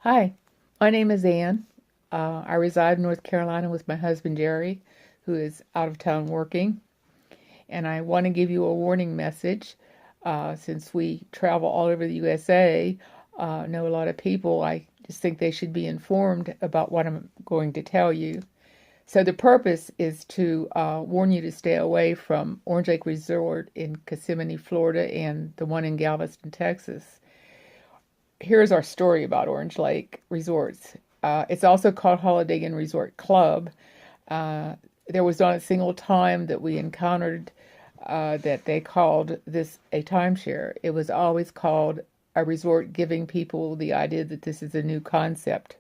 Hi, my name is Ann. I reside in North Carolina with my husband Jerry, who is out of town working. And I want to give you a warning message. Since we travel all over the USA, know a lot of people, I just think they should be informed about what I'm going to tell you. So the purpose is to warn you to stay away from Orange Lake Resort in Kissimmee, Florida, and the one in Galveston, Texas. Here's our story about Orange Lake Resorts. It's also called Holiday Inn Resort Club. Uh, there was not a single time that we encountered that they called this a timeshare. It was always called a resort, giving people the idea that this is a new concept.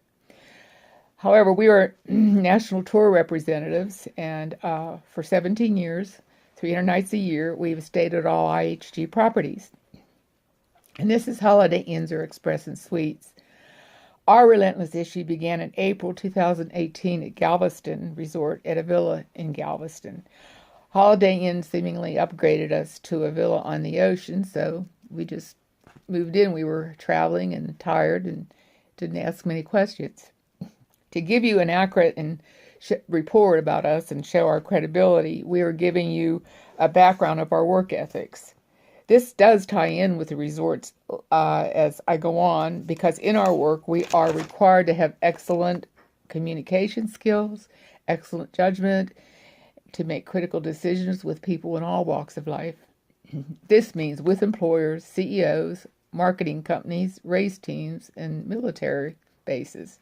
However, we are national tour representatives, and for 17 years, 300 nights a year, we've stayed at all IHG properties. And this is Holiday Inns or Express and Suites. Our relentless issue began in April 2018 at Galveston Resort at a villa in Galveston. Holiday Inn seemingly upgraded us to a villa on the ocean, so we just moved in. We were traveling and tired and didn't ask many questions. To give you an accurate and report about us and show our credibility, we are giving you a background of our work ethics. This does tie in with the resorts as I go on, because in our work we are required to have excellent communication skills, excellent judgment, to make critical decisions with people in all walks of life. This means with employers, CEOs, marketing companies, race teams, and military bases.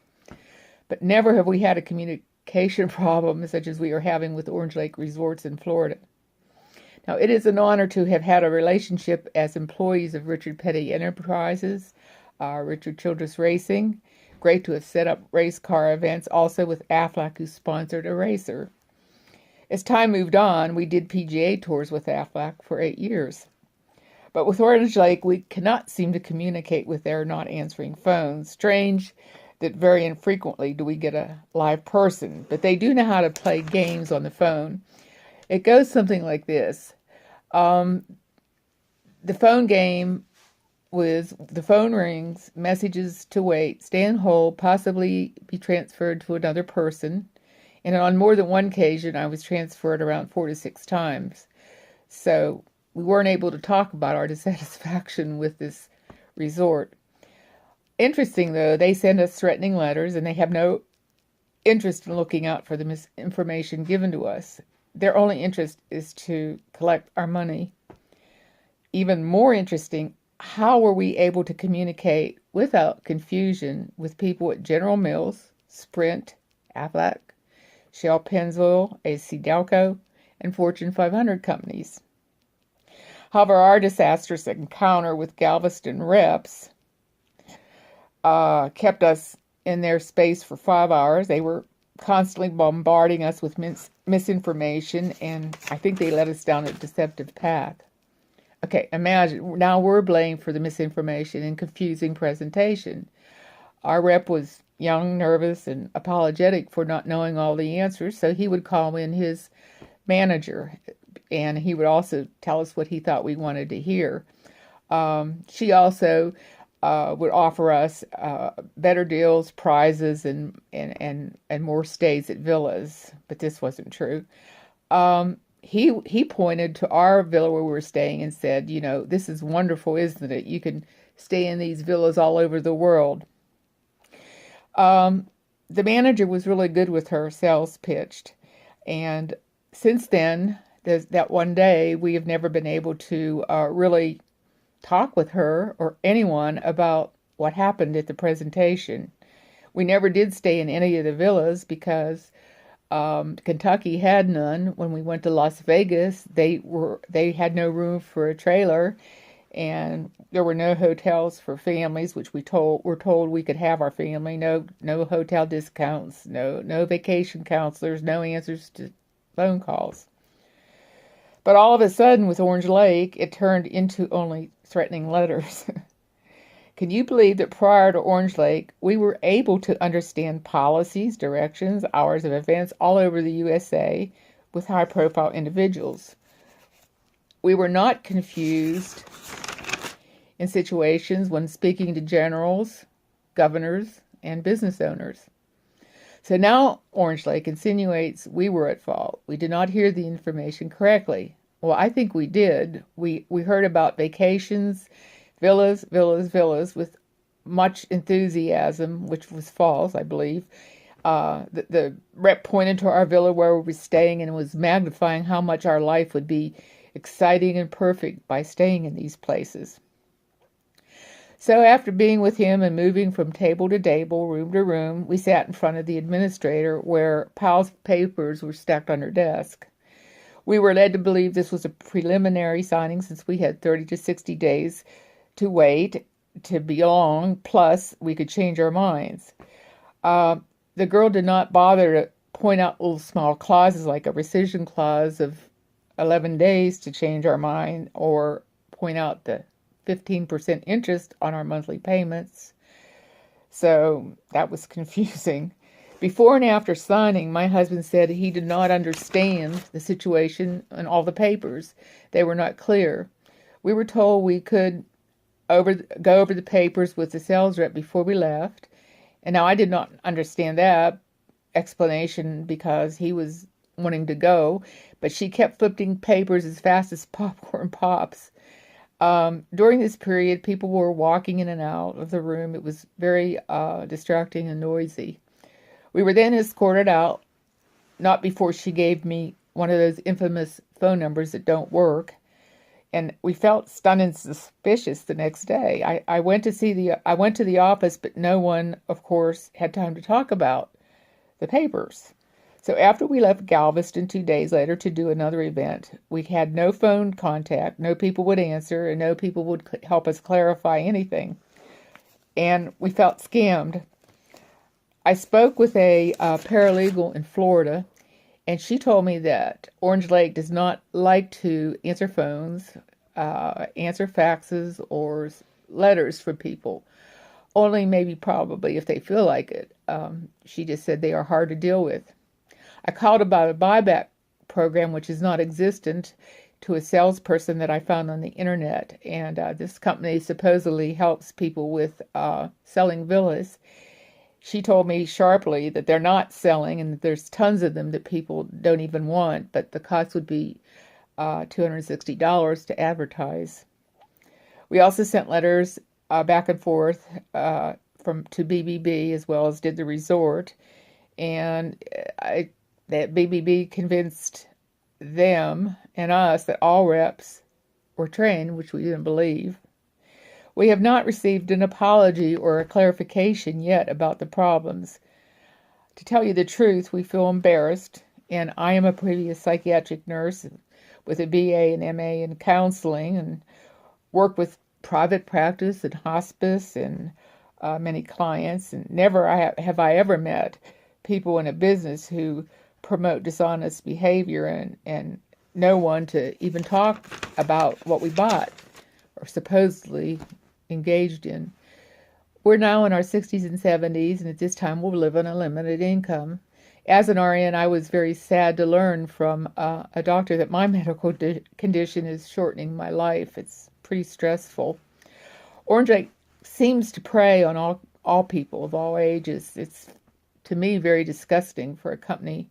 But never have we had a communication problem such as we are having with Orange Lake Resorts in Florida. Now, it is an honor to have had a relationship as employees of Richard Petty Enterprises, Richard Childress Racing. Great to have set up race car events also with Aflac, who sponsored a racer. As time moved on, we did PGA tours with Aflac for 8 years. But with Orange Lake, we cannot seem to communicate with their not answering phones. Strange that very infrequently do we get a live person, but they do know how to play games on the phone. It goes something like this. The phone game was the phone rings, messages to wait, stay on hold, possibly be transferred to another person. And on more than one occasion, I was transferred around 4 to 6 times. So we weren't able to talk about our dissatisfaction with this resort. Interesting, though, they send us threatening letters, and they have no interest in looking out for the misinformation given to us. Their only interest is to collect our money. Even more interesting, how were we able to communicate without confusion with people at General Mills, Sprint, Aflac, Shell Pennzoil, AC Delco, and Fortune 500 companies? However, our disastrous encounter with Galveston reps kept us in their space for 5 hours. They were constantly bombarding us with misinformation, and I think they led us down a deceptive path. Okay, imagine, now we're blamed for the misinformation and confusing presentation. Our rep was young, nervous, and apologetic for not knowing all the answers, so he would call in his manager, and he would also tell us what he thought we wanted to hear. She also would offer us better deals, prizes, and more stays at villas, but this wasn't true. He pointed to our villa where we were staying and said, you know, this is wonderful, isn't it? You can stay in these villas all over the world. The manager was really good with her sales pitch, and since then, that one day, we have never been able to really talk with her or anyone about what happened at the presentation. We never did stay in any of the villas because Kentucky had none. When we went to Las Vegas, they had no room for a trailer, and there were no hotels for families, which were told we could have our family. No hotel discounts, no vacation counselors, no answers to phone calls. But all of a sudden, with Orange Lake, it turned into only threatening letters. Can you believe that prior to Orange Lake, we were able to understand policies, directions, hours of events all over the USA with high-profile individuals? We were not confused in situations when speaking to generals, governors, and business owners. So now Orange Lake insinuates we were at fault. We did not hear the information correctly. Well, I think we did. We heard about vacations, villas, villas, villas with much enthusiasm, which was false, I believe. The rep pointed to our villa where we were staying and was magnifying how much our life would be exciting and perfect by staying in these places. So after being with him and moving from table to table, room to room, we sat in front of the administrator where piles of papers were stacked on her desk. We were led to believe this was a preliminary signing since we had 30 to 60 days to wait to belong, plus we could change our minds. The girl did not bother to point out little small clauses like a rescission clause of 11 days to change our mind, or point out the 15% interest on our monthly payments. So that was confusing. Before and after signing, my husband said he did not understand the situation and all the papers. They were not clear. We were told we could go over the papers with the sales rep before we left. And now I did not understand that explanation because he was wanting to go, but she kept flipping papers as fast as popcorn pops. During this period, people were walking in and out of the room. It was very distracting and noisy. We were then escorted out, not before she gave me one of those infamous phone numbers that don't work. And we felt stunned and suspicious the next day. I went to the office, but no one, of course, had time to talk about the papers. So after we left Galveston 2 days later to do another event, we had no phone contact, no people would answer, and no people would help us clarify anything. And we felt scammed. I spoke with a paralegal in Florida, and she told me that Orange Lake does not like to answer phones, answer faxes, or letters from people. Only maybe probably if they feel like it. She just said they are hard to deal with. I called about a buyback program, which is not existent, to a salesperson that I found on the internet. And this company supposedly helps people with selling villas. She told me sharply that they're not selling and that there's tons of them that people don't even want, but the cost would be $260 to advertise. We also sent letters back and forth to BBB, as well as did the resort. And that BBB convinced them and us that all reps were trained, which we didn't believe. We have not received an apology or a clarification yet about the problems. To tell you the truth, we feel embarrassed, and I am a previous psychiatric nurse with a BA and MA in counseling and work with private practice and hospice and many clients, and never have I ever met people in a business who promote dishonest behavior and no one to even talk about what we bought or supposedly engaged in. We're now in our 60s and 70s, and at this time we'll live on a limited income. As an RN, I was very sad to learn from a doctor that my medical condition is shortening my life. It's pretty stressful. Orange Lake seems to prey on all people of all ages. It's, to me, very disgusting for a company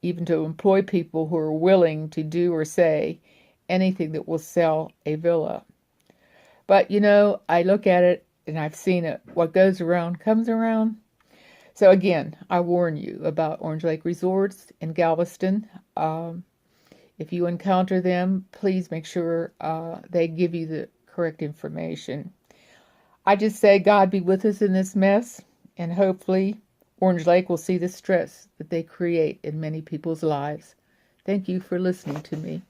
even to employ people who are willing to do or say anything that will sell a villa. But, I look at it and I've seen it. What goes around comes around. So again, I warn you about Orange Lake Resorts in Galveston. If you encounter them, please make sure they give you the correct information. I just say God be with us in this mess, and hopefully Orange Lake will see the stress that they create in many people's lives. Thank you for listening to me.